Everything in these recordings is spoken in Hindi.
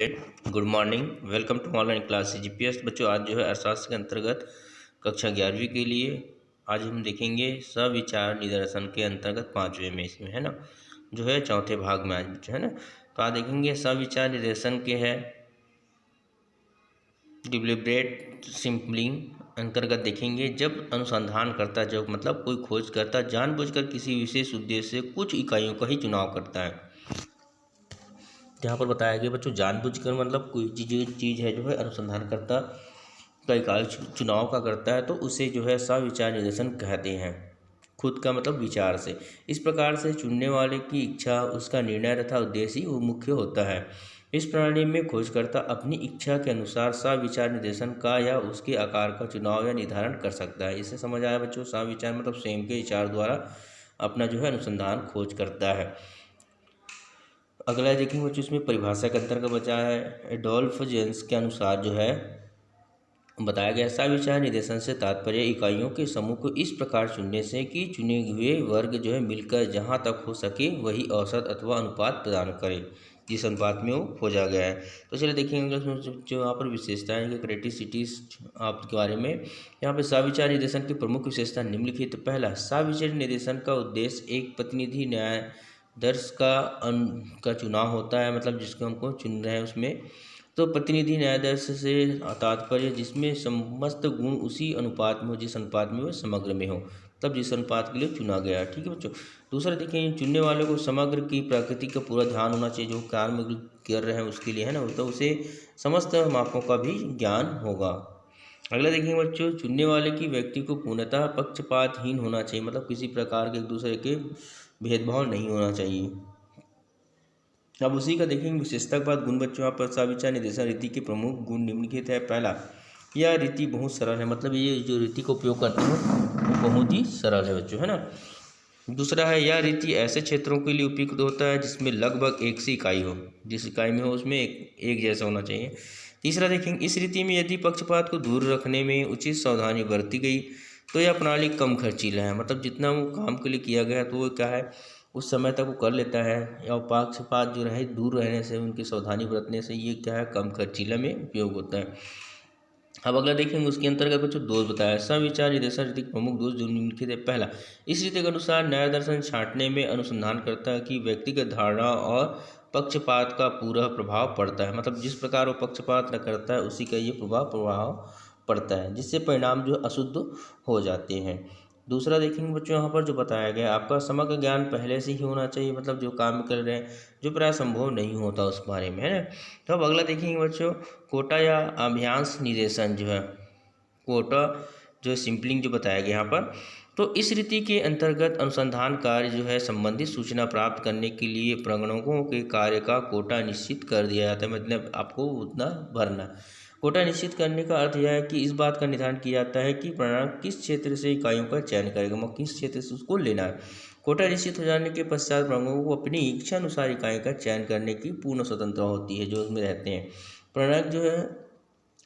Good morning. Welcome to online classes GPS. बच्चों, आज जो है अर्थशास्त्र के अंतर्गत कक्षा 11वीं के लिए आज हम देखेंगे सविचार निदर्शन के अंतर्गत 5वें में, इसमें है ना, जो है चौथे भाग में आज बच्चों है ना। तो आज देखेंगे सविचार निदर्शन के है डिलिब्रेट सिंपलिंग अंतर्गत देखेंगे जब अनुसंधान करता, जब मतलब कोई खोज करता जानबूझकर किसी विशेष उद्देश्य से कुछ इकाइयों का ही चुनाव करता है। यहाँ पर बताया गया बच्चों, जानबूझकर मतलब कोई चीज़ है जो है अनुसंधानकर्ता का इकाई चुनाव का करता है तो उसे जो है सविचार निदर्शन कहते हैं। खुद का मतलब विचार से, इस प्रकार से चुनने वाले की इच्छा, उसका निर्णय तथा उद्देश्य ही वो मुख्य होता है। इस प्रणाली में खोजकर्ता अपनी इच्छा के अनुसार सविचार निर्देशन का या उसके आकार का चुनाव या निर्धारण कर सकता है। इससे समझ आया बच्चों, सविचार मतलब स्वयं के विचार द्वारा अपना जो है अनुसंधान खोज करता है। अगला देखेंगे बच्चों, इसमें परिभाषा के अंतर्गत बचा है एडोल्फ जेंस के अनुसार जो है बताया गया, सविचार निर्देशन से तात्पर्य इकाइयों के समूह को इस प्रकार चुनने से कि चुने हुए वर्ग जो है मिलकर जहाँ तक हो सके वही औसत अथवा अनुपात प्रदान करे जिस अनुपात में वो खोजा गया है। तो चलिए देखेंगे जो यहाँ पर विशेषताएं हैं क्रिटिसिटीज आपके बारे में। यहाँ पे सविचार निर्देशन की प्रमुख विशेषता निम्नलिखित। पहला, सविचार निर्देशन का उद्देश्य एक प्रतिनिधि न्याय दर्श का चुनाव होता है, मतलब जिसको हमको चुन रहे हैं उसमें। तो प्रतिनिधि न्यायाधीश से तात्पर्य जिसमें समस्त गुण उसी अनुपात में हो जिस अनुपात में वह समग्र में हो, तब जिस अनुपात के लिए चुना गया। ठीक है बच्चों। दूसरा देखें, चुनने वाले को समग्र की प्रकृति का पूरा ध्यान होना चाहिए, जो कार्य कर रहे हैं उसके लिए है ना, तो उसे समस्त मापों का भी ज्ञान होगा। अगला देखेंगे बच्चों, चुनने वाले की व्यक्ति को पूर्णतः पक्षपातहीन होना चाहिए, मतलब किसी प्रकार के एक दूसरे के भेदभाव नहीं होना चाहिए। अब उसी का देखेंगे विशेषता के बाद गुण। बच्चों, यहाँ पर सविचार निर्देशन रीति के प्रमुख गुण निम्नलिखित है। पहला, यह रीति बहुत सरल है, मतलब ये जो रीति का उपयोग करते हैं वो बहुत ही सरल है बच्चों, है ना। दूसरा है, यह रीति ऐसे क्षेत्रों के लिए उपयुक्त होता है जिसमें लगभग एक सी इकाई हो, जिस इकाई में हो उसमें एक जैसा होना चाहिए। तीसरा देखेंगे, इस रीति में यदि पक्षपात को दूर रखने में उचित सावधानी बरती गई तो यह प्रणाली कम खर्चीला है, मतलब जितना वो काम के लिए किया गया तो वो क्या है उस समय तक वो कर लेता है, या पक्षपात जो रहे दूर रहने से, उनकी सावधानी बरतने से ये क्या है कम खर्चीला में उपयोग होता है। अब अगला देखेंगे उसके अंतर्गत बच्चों दोष बताया। सविचार निर्देशन रीति के प्रमुख दोष जो निम्नलिखित है। पहला, इस रीति के अनुसार न्याय दर्शन छांटने में अनुसंधान करता है कि व्यक्तिगत धारणा और पक्षपात का पूरा प्रभाव पड़ता है, मतलब जिस प्रकार वो पक्षपात न करता है उसी का ये प्रभाव पड़ता है, जिससे परिणाम जो अशुद्ध हो जाते हैं। दूसरा देखेंगे बच्चों, यहाँ पर जो बताया गया आपका समग्र ज्ञान पहले से ही होना चाहिए, मतलब जो काम कर रहे हैं जो प्राय संभव नहीं होता उस बारे में, है ना। तो अब अगला देखेंगे बच्चों, कोटा या अभ्यास निर्देशन जो है, कोटा जो सिंपलिंग जो बताया गया यहाँ पर। तो इस रीति के अंतर्गत अनुसंधान कार्य जो है संबंधित सूचना प्राप्त करने के लिए प्रगणकों के कार्य का कोटा निश्चित कर दिया जाता है, मतलब आपको उतना भरना। कोटा निश्चित करने का अर्थ यह है कि इस बात का निर्धारण किया जाता है कि प्रगणक किस क्षेत्र से इकाइयों का चयन करेगा, मतलब किस क्षेत्र से उसको लेना है। कोटा निश्चित हो जाने के पश्चात प्रगणकों को अपनी इच्छा अनुसार इकाई का चयन करने की पूर्ण स्वतंत्रता होती है जो उसमें रहते हैं। प्रगणक जो है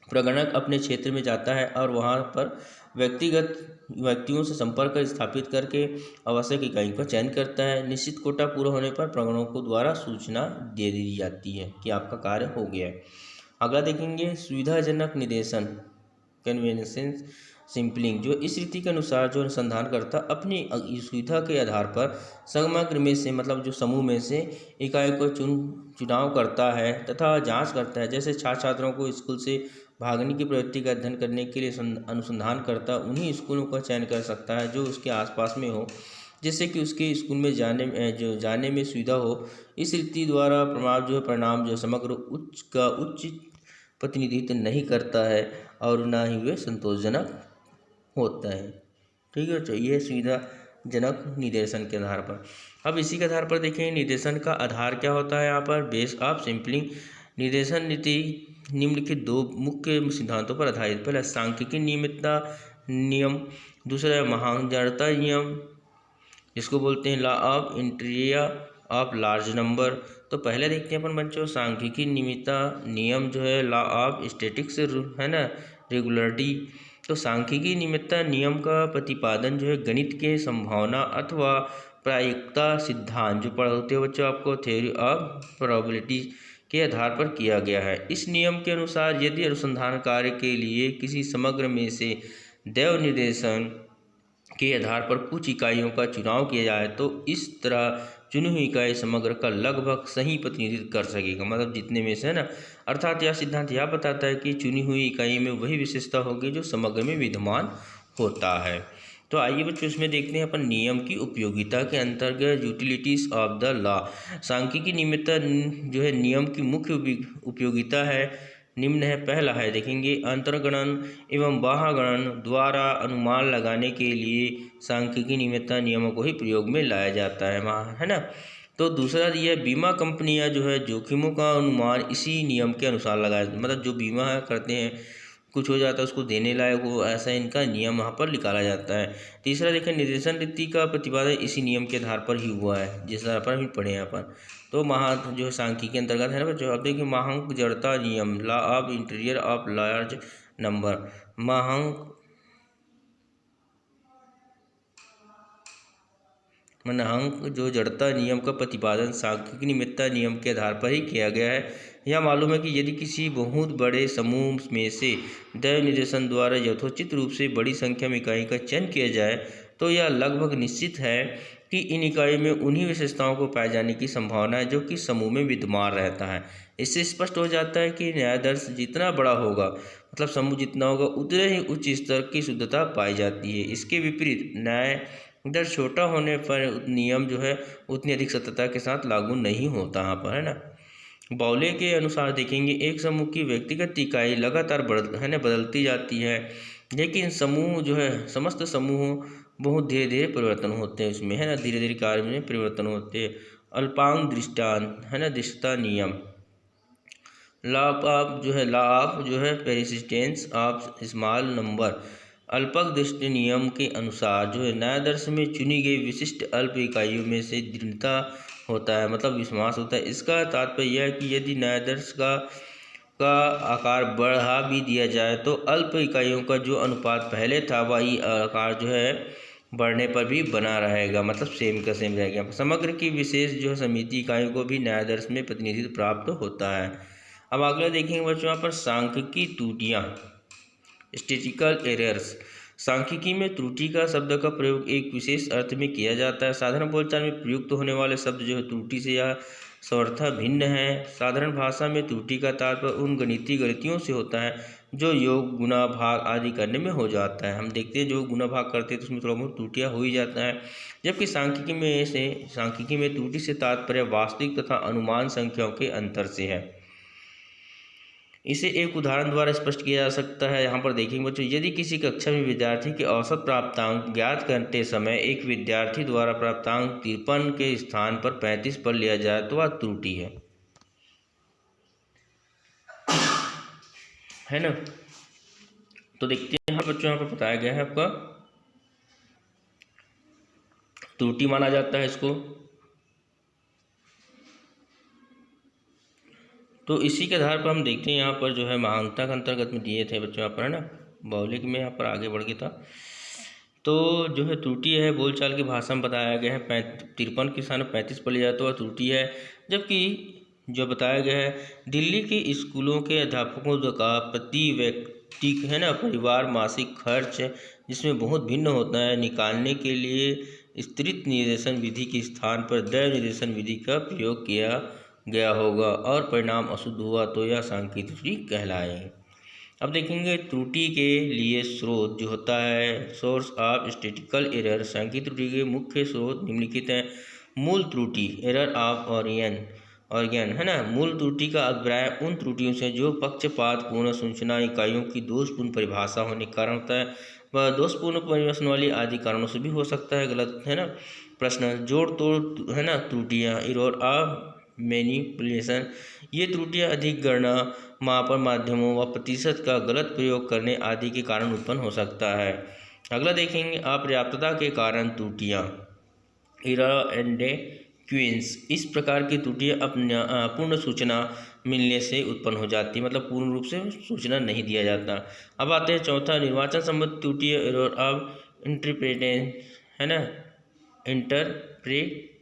प्रगणक अपने क्षेत्र में जाता है और वहाँ पर व्यक्तियों से संपर्क स्थापित करके आवश्यक इकाई का चयन करता है। निश्चित कोटा पूरा होने पर प्रगणकों द्वारा सूचना दे दी जाती है कि आपका कार्य हो गया है। अगला देखेंगे सुविधाजनक निर्देशन कन्वेंशन सिंपलिंग, जो इस रीति के अनुसार जो अनुसंधान करता अपनी सुविधा के आधार पर समग्र में से, मतलब जो समूह में से इकाई को चुनाव करता है तथा जांच करता है। जैसे छात्र छात्रों को स्कूल से भागने की प्रवृत्ति का अध्ययन करने के लिए अनुसंधान करता उन्हीं स्कूलों का चयन कर सकता है जो उसके आसपास में हो, जिससे कि उसके स्कूल में जाने में सुविधा हो। इस रीति द्वारा परिणाम जो समग्र उच्च प्रतिनिधित्व नहीं करता है और ना ही वे संतोषजनक होता है। ठीक है बच्चों, ये सुविधाजनक निर्देशन के आधार पर। अब इसी के आधार पर देखें निर्देशन का आधार क्या होता है। यहाँ पर बेस ऑफ सिंपलिंग निर्देशन नीति निम्नलिखित दो मुख्य सिद्धांतों पर आधारित। पहला, सांख्यिकी नियमितता नियम। दूसरा है महाजनता नियम, जिसको बोलते हैं लॉ ऑफ इंटीरिया ऑफ लार्ज नंबर। तो पहले देखते हैं अपन बच्चों सांख्यिकी नियमितता नियम जो है लॉ ऑफ स्टैटिक्स है ना, रेगुलरिटी। तो सांख्यिकी नियमितता नियम का प्रतिपादन जो है गणित के संभावना अथवा प्रायिकता सिद्धांत जो पढ़ते हो बच्चों आपको थ्योरी ऑफ प्रोबेबिलिटी के आधार पर किया गया है। इस नियम के अनुसार यदि अनुसंधान कार्य के लिए किसी समग्र में से दैव निर्देशन के आधार पर कुछ इकाइयों का चुनाव किया जाए तो इस तरह चुनी हुई इकाई समग्र का लगभग सही प्रतिनिधित्व कर सकेगा। मतलब जितने में से है ना, अर्थात यह सिद्धांत यह बताता है कि चुनी हुई इकाई में वही विशेषता होगी जो समग्र में विद्यमान होता है। तो आइए बच्चों इसमें देखते हैं अपन नियम की उपयोगिता के अंतर्गत यूटिलिटीज ऑफ द लॉ। सांख्यिकी निमित्त जो है नियम की मुख्य उपयोगिता है निम्न है। पहला है देखेंगे, अंतर्गणन एवं बाह्यगणन द्वारा अनुमान लगाने के लिए सांख्यिकी निमित्त नियमों को ही प्रयोग में लाया जाता है वहाँ, है ना। तो दूसरा यह बीमा कंपनियां जो है जोखिमों का अनुमान इसी नियम के अनुसार लगाए, मतलब जो बीमा करते हैं कुछ हो जाता है उसको देने लायक हो, ऐसा इनका नियम वहाँ पर निकाला जाता है। तीसरा देखें, निर्देशन रीति का प्रतिपादन इसी नियम के आधार पर ही हुआ है, जिस आधार पर हम पढ़े यहाँ पर। तो महा जो है सांख्यिकी के अंतर्गत है ना बच्चों। अब देखिए महांक जड़ता नियम, लॉ ऑफ इंटीरियर ऑफ लार्ज नंबर। महांक जो जड़ता नियम का प्रतिपादन सांख्यिकी निमित्त नियम के आधार पर ही किया गया है। यह मालूम है कि यदि किसी बहुत बड़े समूह में से दैव निर्देशन द्वारा यथोचित रूप से बड़ी संख्या में इकाई का चयन किया जाए तो यह लगभग निश्चित है कि इन इकाइयों में उन्हीं विशेषताओं को पाए जाने की संभावना है जो कि समूह में विद्यमान रहता है। इससे स्पष्ट हो जाता है कि न्यायादर्श जितना बड़ा होगा, मतलब समूह जितना होगा, उतने ही उच्च स्तर की शुद्धता पाई जाती है। इसके विपरीत न्याय दर छोटा होने पर नियम जो है उतनी अधिक सत्यता के साथ लागू नहीं होता यहाँ पर, है ना। बाउले के अनुसार देखेंगे, एक समूह की व्यक्तिगत इकाई लगातार बदलती जाती है, लेकिन समूह जो है समस्त समूह बहुत धीरे धीरे परिवर्तन होते हैं उसमें, है ना, धीरे धीरे कार्य में परिवर्तन होते हैं। अल्पांक दृष्टांत, है ना, दृष्टता नियम। लॉ ऑफ जो है पेरिसिस्टेंस ऑफ स्मॉल नंबर। अल्पक दृष्टि नियम के अनुसार जो है न्यायादर्श में चुनी गई विशिष्ट अल्प इकाइयों में से दृढ़ता होता है, मतलब विश्वास होता है। इसका तात्पर्य यह है कि यदि न्यायादर्श का आकार बढ़ा भी दिया जाए तो अल्प इकाइयों का जो अनुपात पहले था वही आकार जो है बढ़ने पर भी बना रहेगा, मतलब सेम का सेम रहेगा। समग्र की विशेष जो समिति इकाइयों को भी न्यायादर्श में प्रतिनिधित्व प्राप्त होता है। अब अगला देखेंगे बच्चों यहाँ पर सांख्यिकी त्रुटियाँ, स्टैटिस्टिकल एरर्स। सांख्यिकी में त्रुटि का शब्द का प्रयोग एक विशेष अर्थ में किया जाता है। साधारण बोलचाल में प्रयुक्त होने वाले शब्द जो है त्रुटि से या सर्वथा भिन्न है। साधारण भाषा में त्रुटि का तात्पर्य उन गणितीय गलतियों से होता है जो योग गुणा भाग आदि करने में हो जाता है। हम देखते हैं जो गुणा भाग करते हैं तो उसमें थोड़ा बहुत त्रुटियाँ हो ही जाता है। जबकि सांख्यिकी में त्रुटि से तात्पर्य वास्तविक तथा अनुमान संख्याओं के अंतर से है। इसे एक उदाहरण द्वारा स्पष्ट किया जा सकता है। यहाँ पर देखेंगे बच्चों, यदि किसी कक्षा में विद्यार्थी के औसत प्राप्तांक ज्ञात करते समय एक विद्यार्थी द्वारा प्राप्तांक 53 के स्थान पर 35 पर लिया जाए तो वह त्रुटि है ना। तो देखते हैं यहाँ बच्चों, यहाँ पर बताया गया है आपका त्रुटि माना जाता है इसको। तो इसी के आधार पर हम देखते हैं यहाँ पर जो है महानता के अंतर्गत में दिए थे बच्चों यहाँ पर, है ना, भौतिक में यहाँ पर आगे बढ़ गया था। तो जो है त्रुटि है बोलचाल की भाषा में बताया गया है 53 के स्थान 35 पर लिया तो वह त्रुटि है। जबकि जो बताया गया है दिल्ली के स्कूलों के अध्यापकों का प्रति व्यक्ति है ना परिवार मासिक खर्च जिसमें बहुत भिन्न होता है निकालने के लिए स्तृत निर्देशन विधि के स्थान पर दैव निर्देशन विधि का प्रयोग किया गया होगा और परिणाम अशुद्ध हुआ तो यह सांख्यिकी त्रुटि कहलाए। अब देखेंगे त्रुटि के लिए स्रोत जो होता है सोर्स ऑफ स्टैटिस्टिकल एरर। सांख्यिकी त्रुटि के मुख्य स्रोत निम्नलिखित हैं। मूल त्रुटि, एरर ऑफ ऑर्गन, है ना। मूल त्रुटि का अभिप्राय उन त्रुटियों से जो पक्षपातपूर्ण सूचना इकाइयों की दोषपूर्ण परिभाषा होने के कारण होता है, वह दोषपूर्ण परिवेशन वाली आदि कारणों से भी हो सकता है, गलत है ना। प्रश्न, जोड़ तोड़ है ना त्रुटियाँ, एरर ऑफ मैनिपुलेशन। ये त्रुटियाँ अधिक गणना मापन माध्यमों व प्रतिशत का गलत प्रयोग करने आदि के कारण उत्पन्न हो सकता है। अगला देखेंगे अपर्याप्तता के कारण त्रुटियाँ, एरर एंड क्वींस। इस प्रकार की त्रुटियाँ पूर्ण सूचना मिलने से उत्पन्न हो जाती है, मतलब पूर्ण रूप से सूचना नहीं दिया जाता। अब आते हैं चौथा, निर्वाचन संबंधी त्रुटियाँ, एरर ऑफ इंटरप्रिटेशन, है ना, इंटरप्रिटेशन।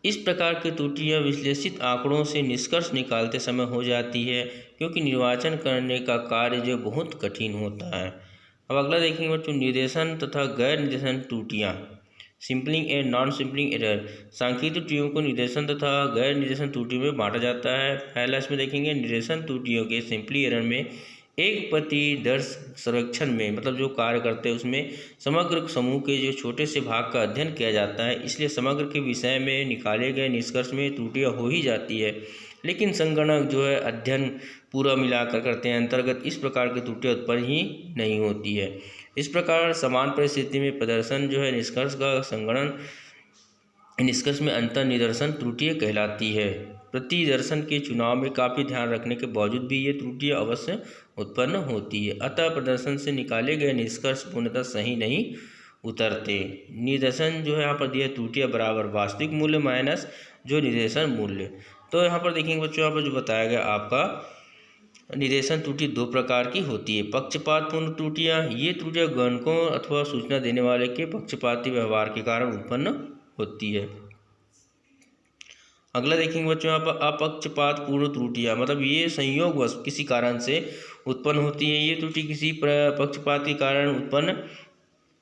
इस प्रकार की त्रुटियां विश्लेषित आंकड़ों से निष्कर्ष निकालते समय हो जाती है, क्योंकि निर्वाचन करने का कार्य जो बहुत कठिन होता है। अब अगला देखेंगे बच्चों, निर्देशन तथा गैर निर्देशन त्रुटियां, सिंपलिंग एंड नॉन सिंपलिंग एरर। सांख्यिकी त्रुटियों को निर्देशन तथा गैर निर्देशन त्रुटियों में बांटा जाता है। पहला इसमें देखेंगे निर्देशन त्रुटियों के सिंपली एरर में एक प्रतिदर्श सर्वेक्षण में, मतलब जो कार्य करते हैं उसमें समग्र समूह के जो छोटे से भाग का अध्ययन किया जाता है, इसलिए समग्र के विषय में निकाले गए निष्कर्ष में त्रुटियां हो ही जाती है, लेकिन संगणक जो है अध्ययन पूरा मिलाकर करते हैं अंतर्गत इस प्रकार की त्रुटियां उत्पन्न ही नहीं होती है। इस प्रकार समान परिस्थिति में प्रदर्शन जो है निष्कर्ष का संगणन निष्कर्ष में अंतर निदर्शन त्रुटियां कहलाती है। प्रतिदर्शन के चुनाव में काफ़ी ध्यान रखने के बावजूद भी ये त्रुटियां अवश्य उत्पन्न होती है, अतः प्रदर्शन से निकाले गए निष्कर्ष पूर्णतः सही नहीं उतरते। निर्देशन जो है यहाँ पर दिया त्रुटियां बराबर वास्तविक मूल्य माइनस जो निर्देशन मूल्य। तो यहाँ पर देखेंगे बच्चों, यहाँ पर जो बताया गया आपका निर्देशन त्रुटि दो प्रकार की होती है। पक्षपातपूर्ण त्रुटियां, ये त्रुटियां गणकों अथवा सूचना देने वाले के पक्षपाती व्यवहार के कारण उत्पन्न होती है। अगला देखेंगे बच्चों, यहाँ पर अपक्षपातपूर्ण त्रुटियां, मतलब ये संयोगवश किसी कारण से उत्पन्न होती है। ये त्रुटि किसी पक्षपात के कारण उत्पन्न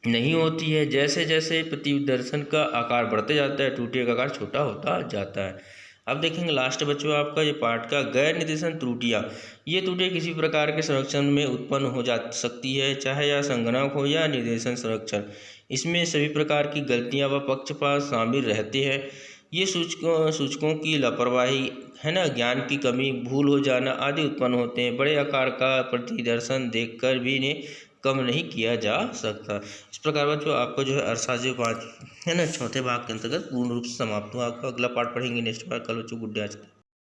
नहीं होती है। जैसे जैसे प्रतिदर्शन का आकार बढ़ते जाता है, त्रुटियों का आकार छोटा होता जाता है। अब देखेंगे लास्ट बच्चों आपका ये पार्ट का गैर निर्देशन त्रुटियां। ये त्रुटियां किसी प्रकार के संरक्षण में उत्पन्न हो जा सकती है, चाहे यह संगणक हो या निर्देशन संरक्षण। इसमें सभी प्रकार की गलतियां व पक्षपात शामिल रहते हैं। ये सूचकों की लापरवाही है ना, ज्ञान की कमी, भूल हो जाना आदि उत्पन्न होते हैं। बड़े आकार का प्रतिदर्शन देखकर भी इन्हें कम नहीं किया जा सकता। इस प्रकार बच्चों आपको जो है अर्थशास्त्र 5 है ना चौथे भाग के अंतर्गत पूर्ण रूप से समाप्त हुआ। आपका अगला पार्ट पढ़ेंगे नेक्स्ट बार। कल बच्चों गुड डे। आज